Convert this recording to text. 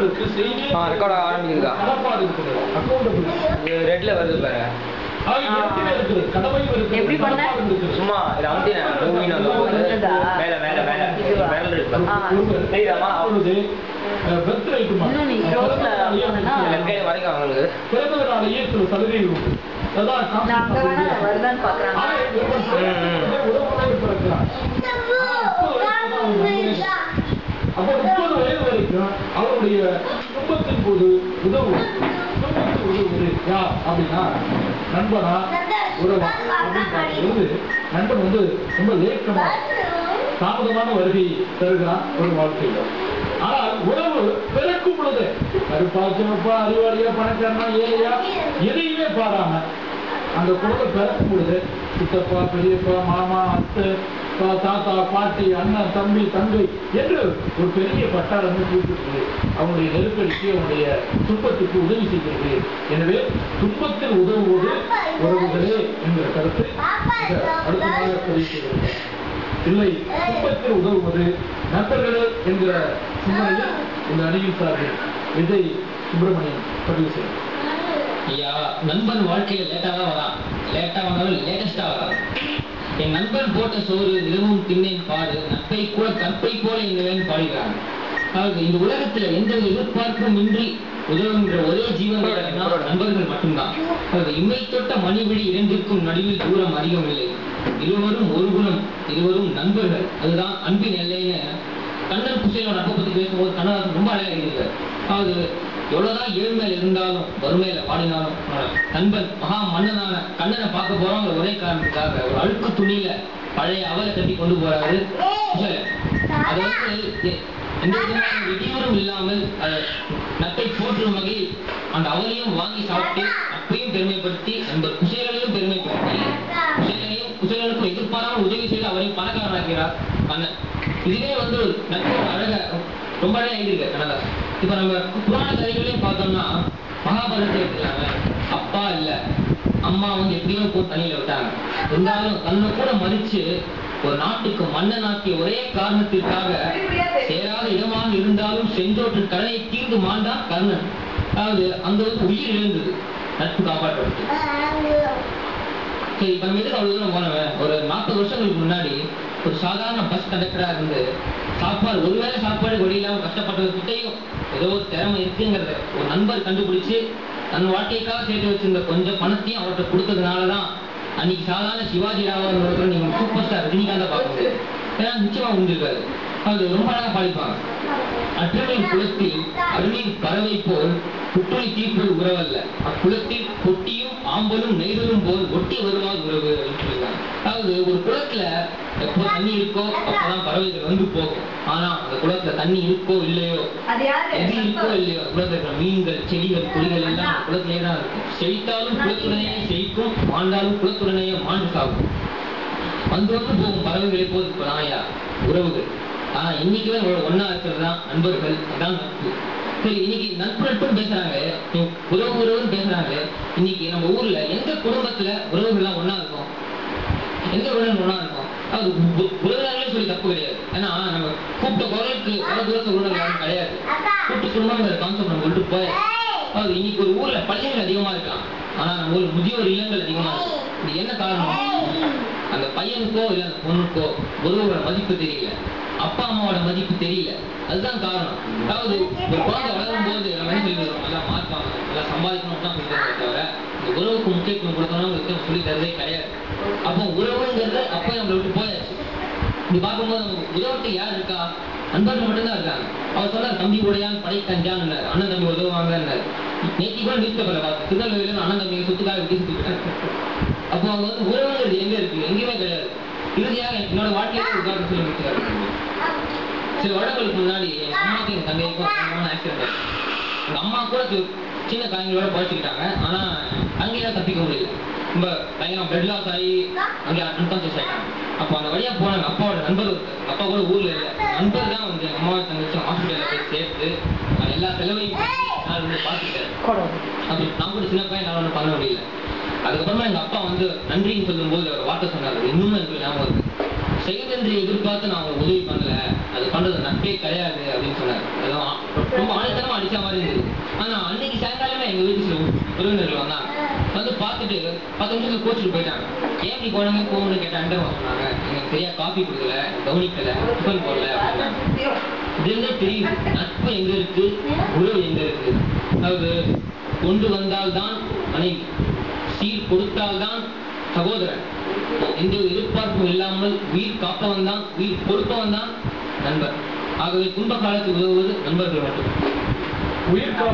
நண்பருக்கு செய்தி ரெக்கார்ட் ஆரம்பிக்குதுக்கா. கடப்பாடு இருக்குது. அக்கௌண்டபிலிட்டி ரெட்ல வருது பாரு. எப்படி பண்ண? சும்மா இத அமுத்தினேன். மூவின மேல மேல மேல விரல் இருக்கு. தெரியுதாமா? அவளுக்கு பர்த் ரைட்மா. நீ க்ளோஸ்ல போனா லெஃப்ட் வரைக்கும் அவங்களுக்கு. பிறந்த நாளையே சில சலுகைகள் உண்டு. அதான் நாங்க வேணா வருதான்னு பார்க்கறாங்க. அப்போ 30 வயது வரைக்கும் அவருடைய குடும்பத்தின் போது உதவுவது யார் அப்படின்னா நண்பனா உறவா அப்படின்னு பார்க்கும்போது நண்பன் வந்து ரொம்ப லேட்டமா தாமதமான வருகை தருகிறான் ஒரு வாழ்க்கையில. ஆனால் உறவு பிறக்கும் பொழுது கருப்பா சிவப்பா அறிவாளியா பணக்காரனா ஏழையா எதையுமே பாராம அந்த குழந்தை பிறக்கும் பொழுது சித்தப்பா பெரியப்பா மாமா அத்தை தாத்தா பாட்டி அண்ணன் தம்பி தங்கை என்று ஒரு பெரிய பட்டாளமே கூப்பிட்டு அவனுடைய நெருக்கடிக்கு அவனுடைய துன்பத்துக்கு உதவி செய்கிறது. எனவே துன்பத்தில் உதவுவது உறவுகளே என்கிற கருத்து அடுத்ததாக பதிவு இல்லை. துன்பத்தில் உதவுவது நண்பர்களே என்கிற சிந்தனையில் இந்த அணியின் சார்பில் விஜய் சுப்பிரமணியன் பதிவு செய்யும். ஐயா, நண்பன் வாழ்க்கையில லேட்டா தான் வரான். லேட்டா வந்தாலும் லேட்டஸ்டா வரான். என் நண்பன் போட்ட சோறு நிலவும் திண்ணேன் பாடு நட்பை கூட கற்பை போல என்கிறேன் பாடுகிறான். அதாவது இந்த உலகத்துல எந்த எதிர்பார்ப்பும் இன்றி உதவுகின்ற ஒரே ஜீவன்கள் நண்பர்கள் மட்டும்தான். அதாவது இம்மை தொட்ட மணிவிழி இரண்டிற்கும் நடுவில் தூரம் அதிகம் இல்லை. இருவரும் ஒரு குணம், இருவரும் நண்பர்கள். அதுதான் அன்பின் எல்லைன்னு கண்ணன் குசேலோட நட்பை பத்தி பேசும்போது கண்ணதாசன் ரொம்ப அழகா எழுதியிருக்காரு. அதாவது எவ்வளவுதான் ஏழ்மையில இருந்தாலும் வறுமையில பாடினாலும் நண்பன் மகா மன்னனான கண்ணனை பார்க்க போறோம் ஒரே காரணத்துக்காக ஒரு அழுக்கு துணியில பழைய அவலை கட்டி கொண்டு போறாரு. அது வந்து எந்த விதமான இடையூறும் இல்லாமல் நட்பை போற்றும் வகையில் அந்த அவலையும் வாங்கி சாப்பிட்டு நட்பையும் பெருமைப்படுத்தி நண்பர் குசேலனையும் பெருமைப்படுத்தி குசேலனுக்கும் எதிர்பாராமல் உதவி செய்து அவரையும் பணக்காரனாக்கிறார் கண்ணன். இதுவே வந்து நட்போட அழக ரொம்ப அழகா எழுதியிருக்க கண்ணதாசன். இப்ப நம்ம புராண கதைகளையும் பார்த்தோம்னா மகாபாரதத்தை எடுத்துக்கலாங்க. அப்பா இல்ல அம்மா வந்து எப்படியோ போய் தண்ணியில விட்டாங்க. இருந்தாலும் தன்னை கூட மதிச்சு ஒரு நாட்டுக்கு மன்னனாக்கிய ஒரே காரணத்திற்காக சேராத இடமாக இருந்தாலும் சென்றோற்றின் கடனை தீர்ந்து மாண்டான் கர்ணன். அதாவது அந்த உயிர் இழந்தது நட்பு காப்பாற்றப்பட்டு. சரி, இப்ப நம்ம எதுக்கு அவ்வளவு தூரம் போனவன்? ஒரு 40 வருஷங்களுக்கு முன்னாடி ஒரு சாதாரண பஸ் கண்டக்டரா இருந்து சாப்பாடு ஒருவேளை சாப்பாடு வழியில்லாம கஷ்டப்பட்டவர்கிட்டையும் ஏதோ ஒரு திறமை இருக்குங்கிறத ஒரு நண்பர் கண்டுபிடிச்சு தன் வாழ்க்கைக்காக சேர்த்து வச்சிருந்த கொஞ்சம் பணத்தையும் அவர்கிட்ட கொடுத்ததுனாலதான் அன்னைக்கு சாதாரண சிவாஜி ராவன் நீங்க சூப்பர் ஸ்டார் ரஜினிகாந்தா பார்க்க முடியாது. ஏன்னா நிச்சயமா முடிஞ்சிருக்காரு. அது ரொம்ப அழகா பாடிப்பாங்க. அற்றலின் குலத்தில் அருளின் பறவை போல் புற்றுளி தீர்ப்பது உறவல்ல, அக்குளத்தில் பொட்டியும் ஆம்பலும் நெய்தலும் போல் ஒட்டி வருவாது உறவு அப்படின்னு சொல்லியிருக்காங்க. அதாவது ஒரு குளத்துல எப்போ தண்ணி இருக்கோ அப்பதான் பறவைகள் வந்து போகும். ஆனா அந்த குளத்துல தண்ணி இருக்கோ இல்லையோ எது இருக்கோ இல்லையோ குளத்துல இருக்கிற மீன்கள் செடிகள் கொடிகள் எல்லாம் அந்த குளத்திலேயே தான் இருக்கும். செழித்தாலும் குளத்துடனேயே செழிக்கும், மாண்டாலும் குளத்துடனேயே மாண்டு சாகும். வந்து வந்து போகும் பறவைகளை போது இப்ப நாயா உறவுகள். ஆனா இன்னைக்குமே ஒன்னா இருக்கிறது தான் நண்பர்கள். அதான் நட்பு. சரி, இன்னைக்கு நட்பும் பேசுறாங்க, உறவுன்னு பேசுறாங்க. இன்னைக்கு நம்ம ஊர்ல எந்த குடும்பத்துல உறவுகள்லாம் ஒன்னா இருக்கும்? எந்த உறவுகள் ஒன்னா இருக்கும்? அது உறவினர்களே சொல்லி தப்பு கிடையாது. ஏன்னா நம்ம கூப்பிட்ட குரலுக்கு பல தூரத்துல உறவுகள் யாரும் கிடையாது. கூட்டு குடும்பங்கிற கான்செப்ட் நம்ம விட்டு போய் அது இன்னைக்கு ஒரு ஊர்ல பள்ளிகள் அதிகமா இருக்கலாம், ஆனா நம்ம ஊர்ல முதியோர் இல்லங்கள் அதிகமா இருக்கு. இது என்ன காரணம்? அந்த பையனுக்கோ இல்ல அந்த பொண்ணுக்கோ உறவுகளோட மதிப்பு தெரியல, அப்பா அம்மாவோட மதிப்பு தெரியல. அதுதான் காரணம். அதாவது ஒரு குழந்தை வளரும் போது நம்ம என்ன சொல்லிடுறோம், நல்லா மார்க்காங்க, நல்லா சம்பாதிக்கணும் தான் சொல்லிடுறோம் தவிர இந்த உறவுக்கு முக்கியத்துவம் கொடுக்கணும் சொல்லி தரதே கிடையாது. அப்போ உறவுங்கிறது அப்போ நம்மளை விட்டு போயாச்சு. இப்படி பார்க்கும்போது நமக்கு உறவுக்கு யார் இருக்கா? நண்பர்கள் மட்டும்தான் இருக்காங்க. அவர் சொன்னார் தம்பி உடையான் படை கஞ்சான், அண்ணன் தம்பி உதவுவாங்க. நேற்று கூட நியூஸ் பேப்பர்ல பார்த்து திருநெல்வேலியில அண்ணன் தம்பி சொத்துக்காக விட்டு சுத்திட்டாங்க. அப்போ அவங்க வந்து உறவுங்கிறது எங்க இருக்கு? எங்கேயுமே கிடையாது. இறுதியாக என்னோட வாழ்க்கையில உதாரணம் சொல்லி முடிச்சாரு. சில வருடங்களுக்கு முன்னாடி எங்க அம்மாவுக்கு எங்க தங்கைக்கும் ஆக்சிடென்ட் ஆச்சு. எங்க அம்மா கூட சின்ன காயங்களோட பழச்சிக்கிட்டாங்க. ஆனா அங்கேயும் தப்பிக்க முடியல. ரொம்ப பயங்கரம் பிளட் லாஸ் ஆகி அங்கே அன்கான்சியஸ் ஆயிட்டாங்க. அப்போ அந்த வழியா போனாங்க. அப்பாவோட நண்பர், அப்பா கூட ஊர்ல இல்லை, நண்பர் தான் வந்து எங்க அம்மாவை தங்கச்சி ஹாஸ்பிட்டல்ல போய் சேர்த்து எல்லா செலவையும் நான் வந்து பார்த்துட்டேன். அப்படி நான் கூட சின்ன பையன் நான் ஒன்றும் பண்ண முடியல. அதுக்கப்புறமா எங்க அப்பா வந்து நன்றின்னு சொல்லும் போது அவர் வார்த்தை சொன்னார், இன்னும் எனக்கு ஞாபகம் இருக்கு. செய்தன்றி எதிர்பார்த்து நான் அவங்க உதவி பண்ணல, அது பண்றது நட்பே கிடையாது அப்படின்னு சொன்னார். ரொம்ப ஆணித்தனமா அடிச்ச நினைச்ச மாதிரி இருந்தது. ஆனா அன்னைக்கு சாயங்காலமே எங்க வீட்டு சில உறவினர்கள் வந்தாங்க. வந்து பார்த்துட்டு 10 நிமிஷத்துல கோச்சிட்டு போயிட்டாங்க. ஏன் நீ குழந்தைங்க போகணும்னு கேட்டாங்க. சொன்னாங்க, எனக்கு சரியா காஃபி கொடுக்கல, கவனிக்கல, டிஃபன் போடல அப்படின்னாங்க. இதுல தெரியுது நட்பு எங்க இருக்கு, உறவு எங்க இருக்கு. அதாவது கொண்டு வந்தால்தான் மனைவி, சீர் கொடுத்தால்தான் சகோதரன், எந்த எதிர்பார்ப்பும் இல்லாமல் உயிர் காப்பவன் தான், உயிர் கொடுப்பவன் தான் நண்பர். ஆகவே துன்ப காலத்தில் உதவுவது நண்பர்கள் மட்டும். உயிர் காப்பு